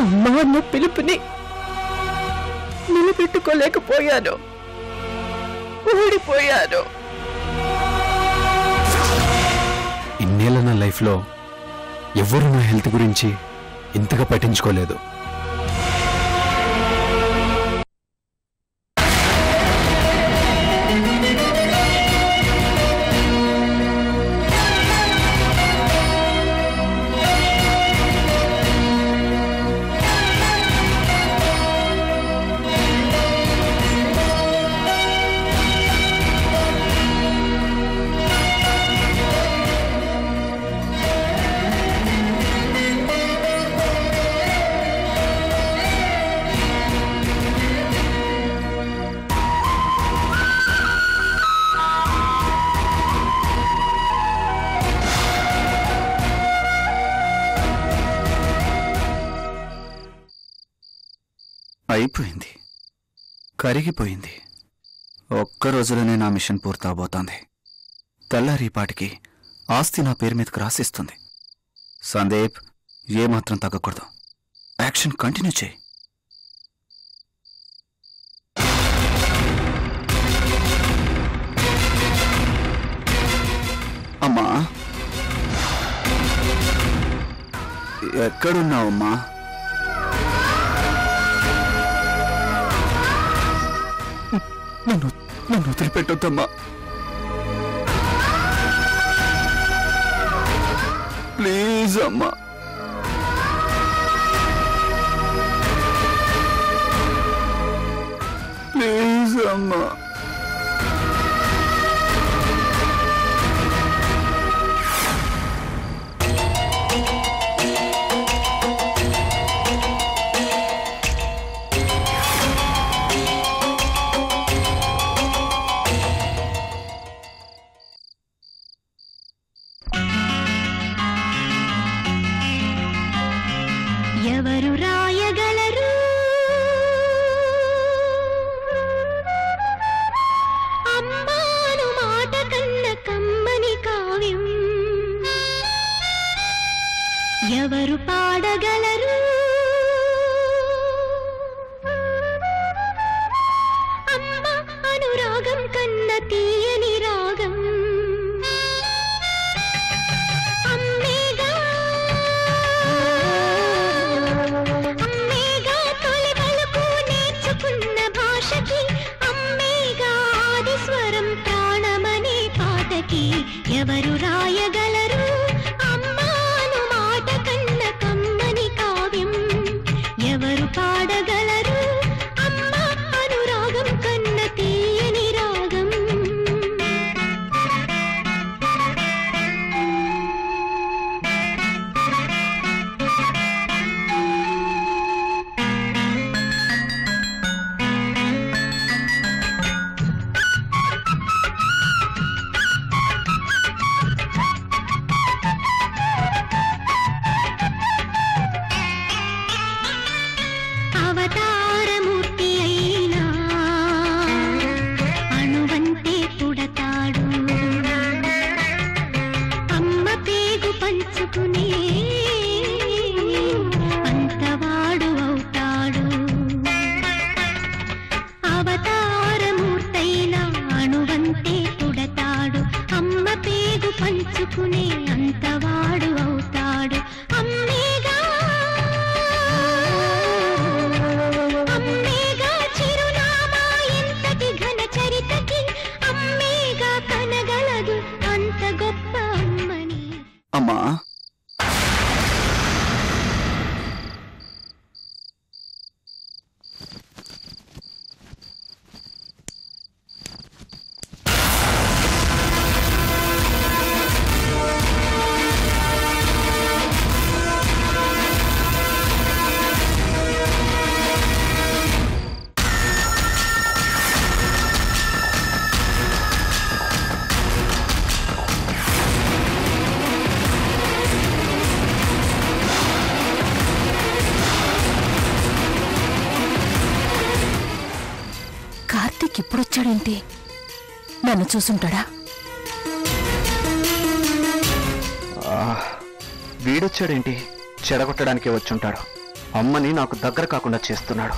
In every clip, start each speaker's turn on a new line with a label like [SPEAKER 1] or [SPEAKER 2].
[SPEAKER 1] అమ్మా అన్న పిలుపుని నిలబెట్టుకోలేకపోయాను, ఓడిపోయాను.
[SPEAKER 2] ఇన్నేళ్ళ నా లైఫ్లో ఎవరు నా హెల్త్ గురించి ఇంతగా పట్టించుకోలేదు.
[SPEAKER 3] అయిపోయింది, కరిగిపోయింది. ఒక్క రోజులోనే నా మిషన్ పూర్తవబోతోంది. తెల్లారిపాటికి ఆస్తి నా పేరు మీదకి రాసిస్తుంది. సందీప్, ఏమాత్రం తగ్గకూడదు. యాక్షన్ కంటిన్యూ చేయి. అమ్మా, ఎక్కడున్నావమ్మా? నన్ను వదిలిపెట్టొద్దమ్మా, ప్లీజ్ అమ్మా. ప్లీజ్ అమ్మా.
[SPEAKER 4] ఎవరు రాయగలరు అమ్మాను మాట కన్న కమ్మని కావ్యం? ఎవరు పాడగలరు అమ్మ అనురాగం కన్న తీయని రాగం? ఎవరు రాయగలరు అమ్మాను మాట కన్న కమ్మని కావ్యం? ఎవరు పాడగలరు అమ్మ అనురాగం కన్న తీయని రాగం? అవతారమూర్తి అయినా అణువంతే పుడతాడు, అమ్మ పేగు పంచుకునే అంతవాడు అవుతాడు. అవతారమూర్తైనా అణువంతే పుడతాడు, అమ్మ పేగు పంచుకునే అంతవాడు అవుతాడు. అమ్మేగా చిరునామా ఎంతటి ఘన చరితకి, అమ్మేగా కనగలదు అంత గొప్ప అమ్మని.
[SPEAKER 3] అమ్మా,
[SPEAKER 1] ఇప్పుడొచ్చాడేంటి? నన్ను చూసుంటాడా?
[SPEAKER 3] వీడొచ్చాడేంటి? చెడగొట్టడానికే వచ్చుంటాడు. అమ్మని నాకు దగ్గర కాకుండా చేస్తున్నాడు.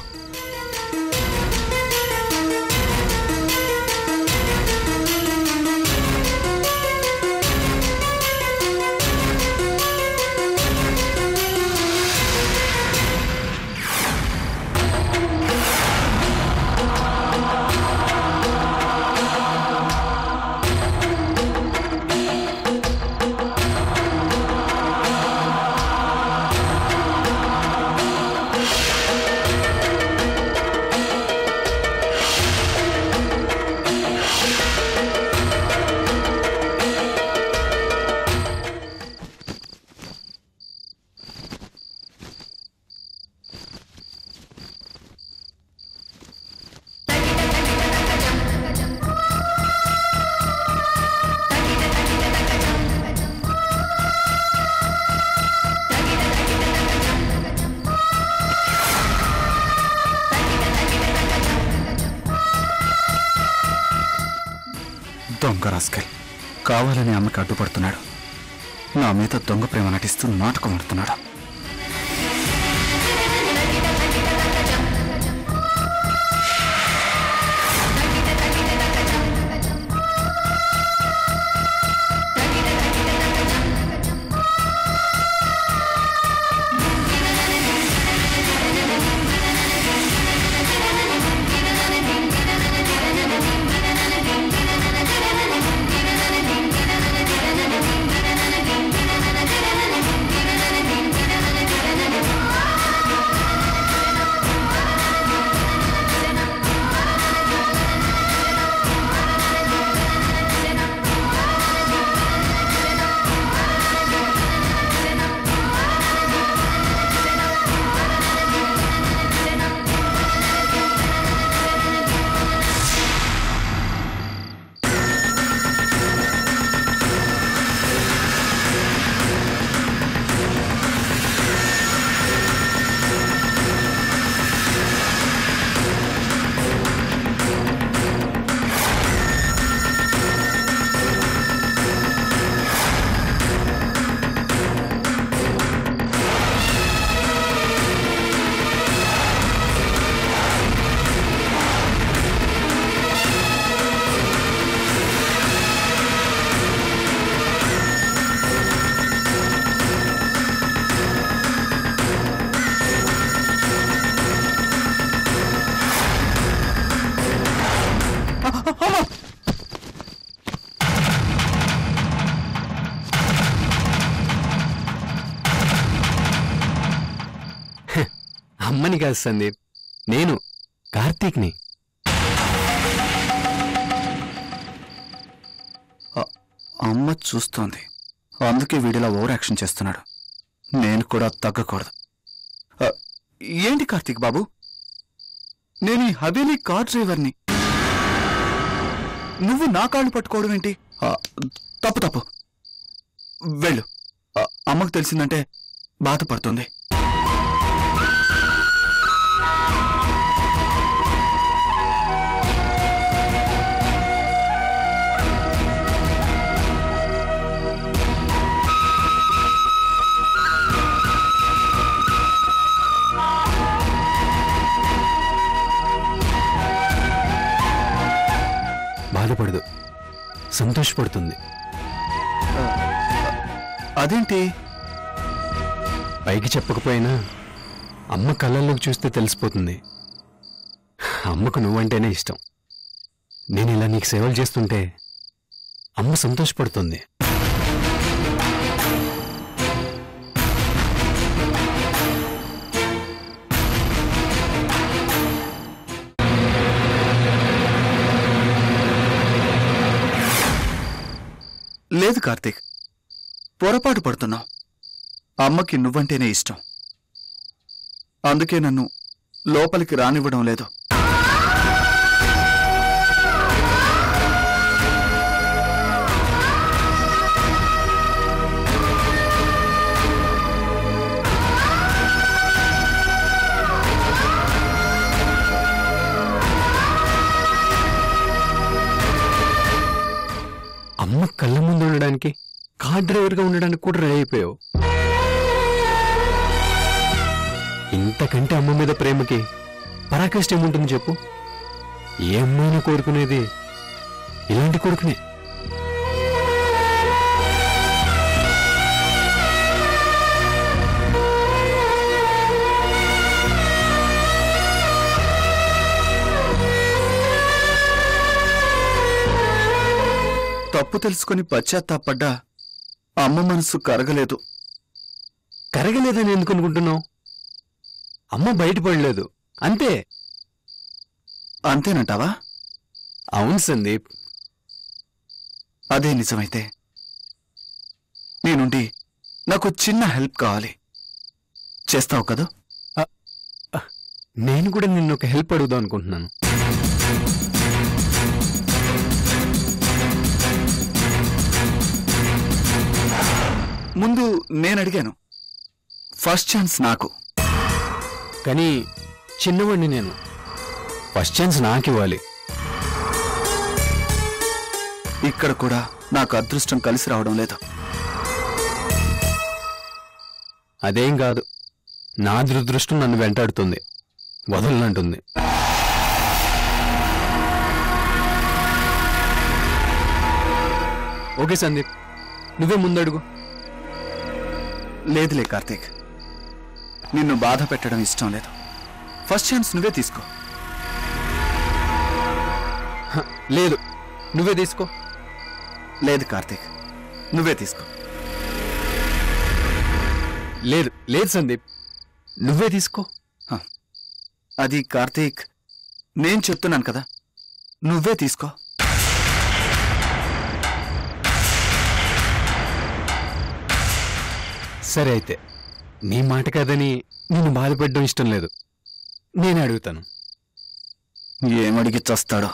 [SPEAKER 3] దొంగ రాస్కల్ కావాలని అమ్మకి అడ్డుపడుతున్నాడు. నా మీద దొంగ ప్రేమ నటిస్తూ నాటకం ఆడుతున్నాడు.
[SPEAKER 2] అమ్మని కాదు సందీప్, నేను కార్తీక్ని.
[SPEAKER 3] అమ్మ చూస్తోంది, అందుకే వీడిలా ఓవర్ యాక్షన్ చేస్తున్నాడు. నేను కూడా తగ్గకూడదు. ఏంటి కార్తీక్ బాబు, నేను ఈ హవేలీ కార్ డ్రైవర్ని, నువ్వు నా కాళ్ళు పట్టుకోవడం ఏంటి? తప్పు తప్పు, వెళ్ళు. అమ్మకు తెలిసిందంటే బాధపడుతుంది.
[SPEAKER 2] బాధపడదు, సంతోషపడుతుంది.
[SPEAKER 3] అదేంటి?
[SPEAKER 2] పైకి చెప్పకపోయినా అమ్మ కళ్ళల్లోకి చూస్తే తెలిసిపోతుంది. అమ్మకు నువ్వంటేనే ఇష్టం. నేను ఇలా నీకు సేవలు చేస్తుంటే అమ్మ సంతోషపడుతుంది.
[SPEAKER 3] లేదు కార్తీక్, పొరపాటు పడుతున్నావు. అమ్మకి నువ్వంటేనే ఇష్టం, అందుకే నన్ను లోపలికి రానివ్వడం లేదు.
[SPEAKER 2] అమ్మ కళ్ళ ముందు ఉండడానికి, కార్ డ్రైవర్గా ఉండడానికి కూడా రెడీ అయిపోయావు. ఇంతకంటే అమ్మ మీద ప్రేమకి పరాకాష్ట ఏముంటుంది చెప్పు? ఏ అమ్మైనా కోరుకునేది ఇలాంటి కొడుకునే.
[SPEAKER 3] తప్పు తెలుసుకుని పశ్చాత్తాపడ్డా అమ్మ మనసు కరగలేదు.
[SPEAKER 2] కరగలేదని ఎందుకు అనుకుంటున్నావు? అమ్మ బయటపడలేదు అంతే.
[SPEAKER 3] అంతేనంటావా?
[SPEAKER 2] అవును సందీప్.
[SPEAKER 3] అదే నిజమైతే నీ నుండి నాకు చిన్న హెల్ప్ కావాలి. చేస్తావు కదా?
[SPEAKER 2] నేను కూడా నిన్ను ఒక హెల్ప్ అడుగుదాం అనుకుంటున్నాను.
[SPEAKER 3] ముందు నేను అడిగాను. ఫస్ట్ ఛాన్స్ నాకు.
[SPEAKER 2] కానీ చిన్నవాడిని నేను. ఫస్ట్ ఛాన్స్ నాకు ఇవ్వాలి.
[SPEAKER 3] ఇక్కడ కూడా నాకు అదృష్టం కలిసి రావడం లేదు.
[SPEAKER 2] అదేం కాదు, నా దురదృష్టం నన్ను వెంటాడుతుంది, వదలనంటుంది. ఓకే సందీప్, నువ్వే ముందడుగు.
[SPEAKER 3] లేదులే కార్తీక్, నిన్ను బాధ పెట్టడం ఇష్టం లేదు. ఫస్ట్ ఛాన్స్ నువ్వే తీసుకో.
[SPEAKER 2] లేదు, నువ్వే తీసుకో.
[SPEAKER 3] లేదు కార్తీక్, నువ్వే తీసుకో.
[SPEAKER 2] లేదు లేదు సందీప్, నువ్వే తీసుకో.
[SPEAKER 3] అది కార్తీక్, నేను చెప్తున్నాను కదా, నువ్వే తీసుకో.
[SPEAKER 2] సరే అయితే, నీ మాట కాదని నిన్ను బాధపడడం ఇష్టం లేదు, నేనే అడుగుతాను.
[SPEAKER 3] ఏమడిగి చస్తాడో.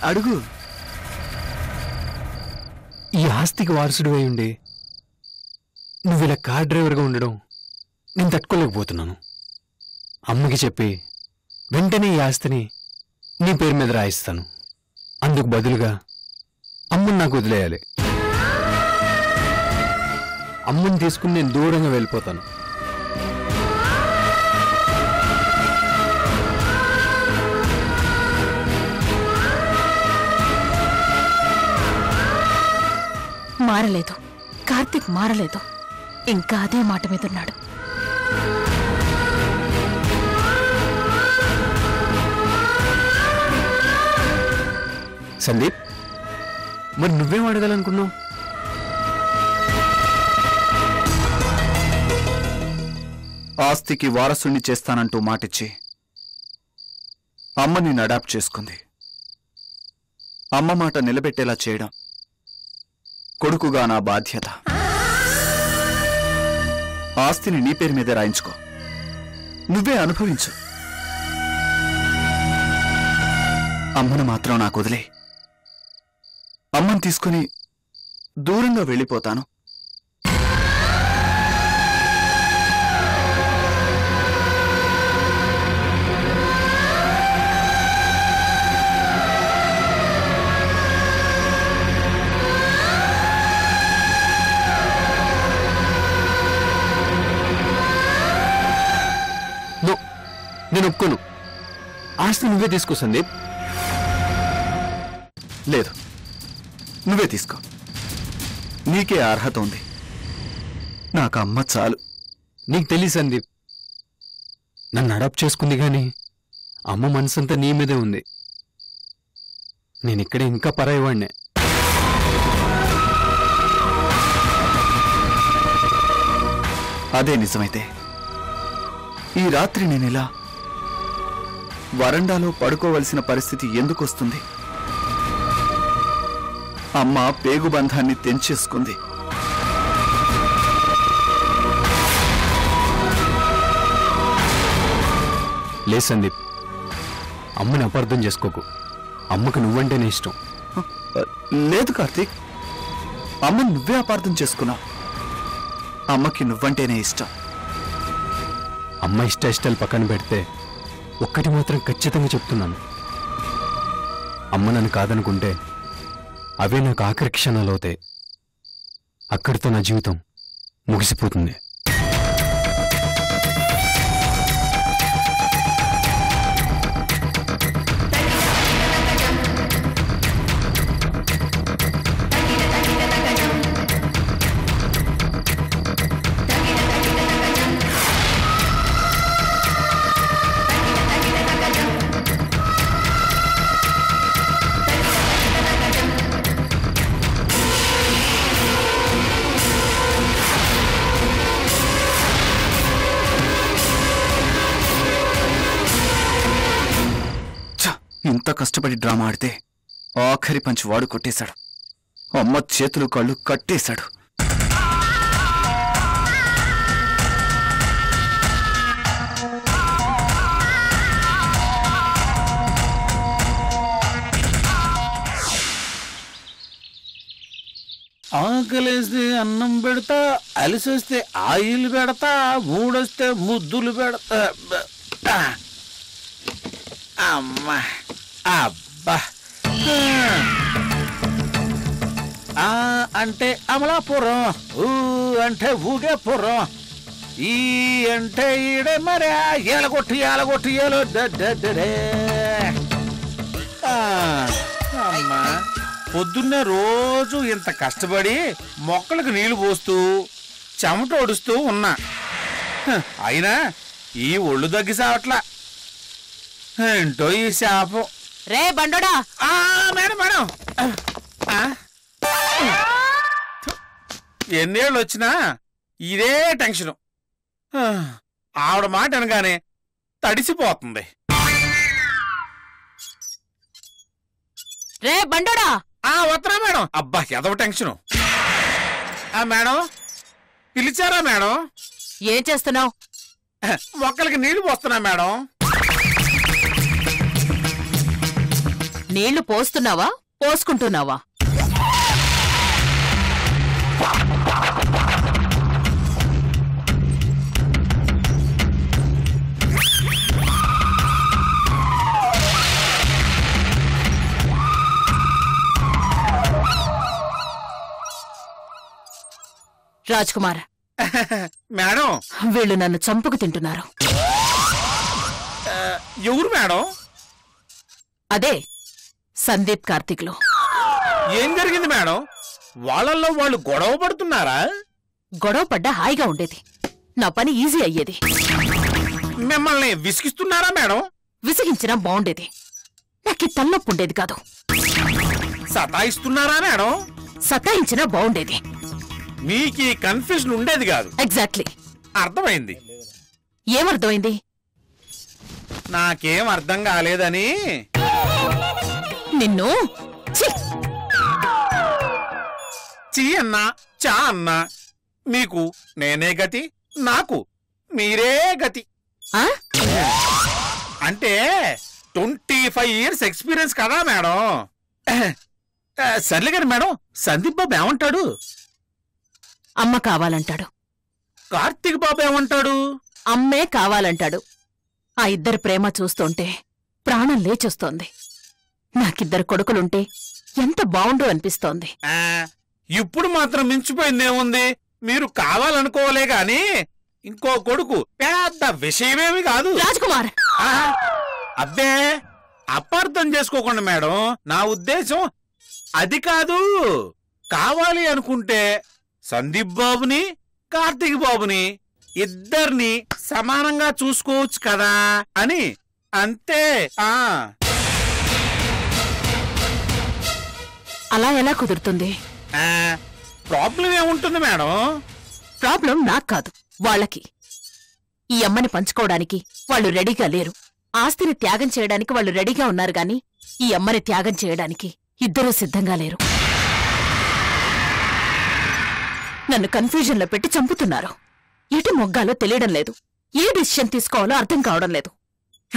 [SPEAKER 3] అడుగు.
[SPEAKER 2] ఈ ఆస్తికి వారసుడు అయి ఉండి నువ్వు ఇలా కార్ డ్రైవర్గా ఉండడం నేను తట్టుకోలేకపోతున్నాను. అమ్మకి చెప్పి వెంటనే ఈ ఆస్తిని నీ పేరు మీద రాయిస్తాను. అందుకు బదులుగా అమ్మని నాకు వదిలేయాలి. అమ్మని తీసుకుని నేను దూరంగా వెళ్ళిపోతాను.
[SPEAKER 1] మారలేదు, కార్తీక్ మారలేదు. ఇంకా అదే మాట మీద ఉన్నాడు.
[SPEAKER 2] సందీప్, మరి నువ్వేం అడగాలనుకున్నావు?
[SPEAKER 3] ఆస్తికి వారసుణ్ణి చేస్తానంటూ మాటిచ్చి అమ్మ నిన్ను అడాప్ట్ చేసుకుంది. అమ్మ మాట నిలబెట్టేలా చేయడం కొడుకుగా నా బాధ్యత. ఆస్తిని నీ పేరు మీదే రాయించుకో, నువ్వే అనుభవించు. అమ్మను మాత్రం నాకు వదిలే. అమ్మను తీసుకుని దూరంగా వెళ్ళిపోతాను.
[SPEAKER 2] నేను ఒప్పుకోను. ఆస్తి నువ్వే తీసుకో సందీప్.
[SPEAKER 3] లేదు, నువ్వే తీసుకో. నీకే అర్హత ఉంది. నాకు అమ్మ చాలు.
[SPEAKER 2] నీకు తెలియదు సందీప్, నన్ను అడాప్ట్ చేసుకుంది కానీ అమ్మ మనసంతా నీ మీదే ఉంది. నేనిక్కడే ఇంకా పరాయివాడినే.
[SPEAKER 3] అదే నిజమైతే ఈ రాత్రి నేనిలా వరండాలో పడుకోవలసిన పరిస్థితి ఎందుకు వస్తుంది? అమ్మ పేగుబంధాన్ని తెంచేసుకుంది.
[SPEAKER 2] లే సందీప్, అమ్మని అపార్థం చేసుకోకు. అమ్మకు నువ్వంటేనే ఇష్టం.
[SPEAKER 3] లేదు కార్తీక్, అమ్మని నువ్వే అపార్థం చేసుకున్నావు. అమ్మకి నువ్వంటేనే ఇష్టం.
[SPEAKER 2] అమ్మ ఇష్టాలు పక్కన పెడితే ఒక్కటి మాత్రం ఖచ్చితంగా చెప్తున్నాను. అమ్మ నన్ను కాదనుకుంటే అవే నాకు ఆఖరి క్షణాలు అవుతాయి. అక్కడితో నా జీవితం ముగిసిపోతుంది.
[SPEAKER 3] ఇంత కష్టపడి డ్రామా ఆడితే ఆఖరి పంచి వాడు కొట్టేశాడు. అమ్మ చేతులు కాళ్ళు కట్టేశాడు.
[SPEAKER 5] ఆకలేస్తే అన్నం పెడతా, అలిసొస్తే ఆయిల్ పెడతా, మూడొస్తే ముద్దులు పెడతా. అమ్మా అబ్బా. ఆ అంటే అమలాపురం, ఊ అంటే ఊగేపురం, ఈ అంటే ఈడే మరి ఏలగొట్టి ఏలగొట్టి ఏలో. అమ్మా పొద్దున్నే రోజు ఇంత కష్టపడి మొక్కలకు నీళ్లు పోస్తూ చెమట ఒడుస్తూ ఉన్నా. అయినా ఈ ఒళ్ళు దగ్గి సావట్లా. ఏంటో ఈ శాపం.
[SPEAKER 1] రే బండోడా.
[SPEAKER 5] మేడం మేడం, ఎన్నేళ్ళు వచ్చినా ఇదే టెన్షను. ఆవిడ మాట అనగానే తడిసిపోతుంది.
[SPEAKER 1] రే బండోడా.
[SPEAKER 5] వస్తున్నా మేడం. అబ్బా ఎదవ టెన్షను. మేడం పిలిచారా మేడం?
[SPEAKER 1] ఏం చేస్తున్నావు?
[SPEAKER 5] మొక్కలకి నీళ్లు పోస్తున్నా మేడం.
[SPEAKER 1] నీళ్లు పోస్తున్నావా పోసుకుంటున్నావా? రాజ్ కుమార్,
[SPEAKER 5] మేడం
[SPEAKER 1] వీళ్ళు నన్ను చంపుకు తింటున్నారు.
[SPEAKER 5] ఎవరు మేడం?
[SPEAKER 1] అదే సందీప్ కార్తీక్లు.
[SPEAKER 5] ఏం జరిగింది మేడం? వాళ్ళల్లో వాళ్ళు గొడవ పడుతున్నారా?
[SPEAKER 1] గొడవ పడ్డా హాయిగా ఉండేది, నా పని ఈజీ అయ్యేది.
[SPEAKER 5] మిమ్మల్ని విసిగిస్తున్నారా మేడం?
[SPEAKER 1] విసిగించినా బాగుండేది, నాకు తలనొప్పి ఉండేది కాదు.
[SPEAKER 5] సతాయిస్తున్నారా మేడం?
[SPEAKER 1] సతాయించినా బాగుండేది.
[SPEAKER 5] మీకు కన్ఫ్యూజన్ ఉండేది కాదు.
[SPEAKER 1] ఎగ్జాక్ట్లీ.
[SPEAKER 5] అర్థమైంది.
[SPEAKER 1] ఏమర్థమైంది?
[SPEAKER 5] నాకేం అర్థం కాలేదని.
[SPEAKER 1] నిన్ను
[SPEAKER 5] చీ అన్నా చా అన్నా, మీకు నేనే గతి, నాకు మీరే గతి. అంటే 25 years ఎక్స్పీరియన్స్ కదా మేడం. సర్లే గారు మేడం, సందీప్ బాబు ఏమంటాడు?
[SPEAKER 1] అమ్మ కావాలంటాడు.
[SPEAKER 5] కార్తీక్ బాబు ఏమంటాడు?
[SPEAKER 1] అమ్మే కావాలంటాడు. ఆ ఇద్దరు ప్రేమ చూస్తుంటే ప్రాణం లేచొస్తోంది. నాకిద్దరు కొడుకులుంటే ఎంత బావుండు అనిపిస్తోంది.
[SPEAKER 5] ఇప్పుడు మాత్రం మించిపోయిందేముంది? మీరు కావాలనుకోలే గాని ఇంకో కొడుకు పెద్ద విషయమేమి కాదు.
[SPEAKER 1] రాజ్కుమార్,
[SPEAKER 5] అబ్బే అపార్థం చేసుకోకుండా మేడం, నా ఉద్దేశం అది కాదు. కావాలి అనుకుంటే సందీప్ బాబుని కార్తీక్ బాబుని ఇద్దరిని సమానంగా చూసుకోవచ్చు కదా అని, అంతే.
[SPEAKER 1] అలా ఎలా కుదురుతుంది?
[SPEAKER 5] ప్రాబ్లం ఏముంటుంది మేడం?
[SPEAKER 1] ప్రాబ్లం నాకు కాదు, వాళ్ళకి. ఈ అమ్మని పంచుకోవడానికి వాళ్ళు రెడీగా లేరు. ఆస్తిని త్యాగం చేయడానికి వాళ్ళు రెడీగా ఉన్నారు గాని ఈ అమ్మని త్యాగం చేయడానికి ఇద్దరూ సిద్ధంగా లేరు. నన్ను కన్ఫ్యూజన్లో పెట్టి చంపుతున్నారు. ఎటు మొగ్గాలో తెలియడం లేదు, ఏ డిసిషన్ తీసుకోవాలో అర్థం కావడం లేదు.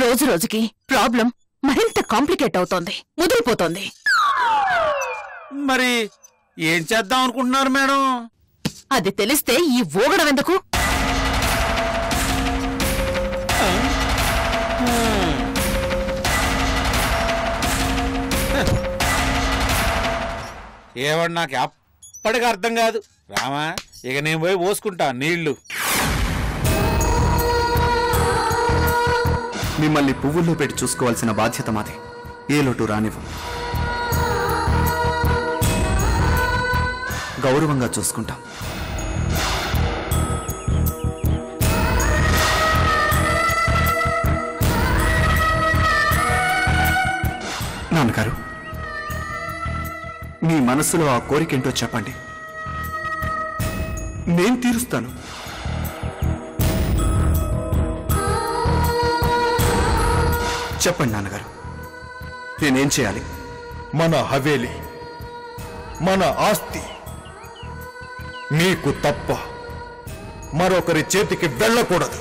[SPEAKER 1] రోజు రోజుకి ప్రాబ్లం మరింత కాంప్లికేట్ అవుతోంది, ముదిరిపోతోంది.
[SPEAKER 5] మరి ఏం చేద్దాం అనుకుంటున్నారు మేడం?
[SPEAKER 1] అది తెలిస్తే ఈ ఊగడం ఎందుకు?
[SPEAKER 5] ఏమన్నా నాకు అప్పటికి అర్థం కాదు. రామా ఇక నేను పోయి పోసుకుంటా నీళ్లు.
[SPEAKER 3] మిమ్మల్ని పువ్వుల్లో పెట్టి చూసుకోవాల్సిన బాధ్యత మాది. ఏ లోటు రానివ్వు. గౌరవంగా చూసుకుంటాం. నాన్నగారు, మీ మనసులో ఆ కోరికేంటో చెప్పండి, నేను తీరుస్తాను. చెప్పండి నాన్నగారు, నేనేం చేయాలి?
[SPEAKER 6] మన హవేలి, మన ఆస్తి మీకు తప్ప మరొకరి చేతికి వెళ్ళకూడదు.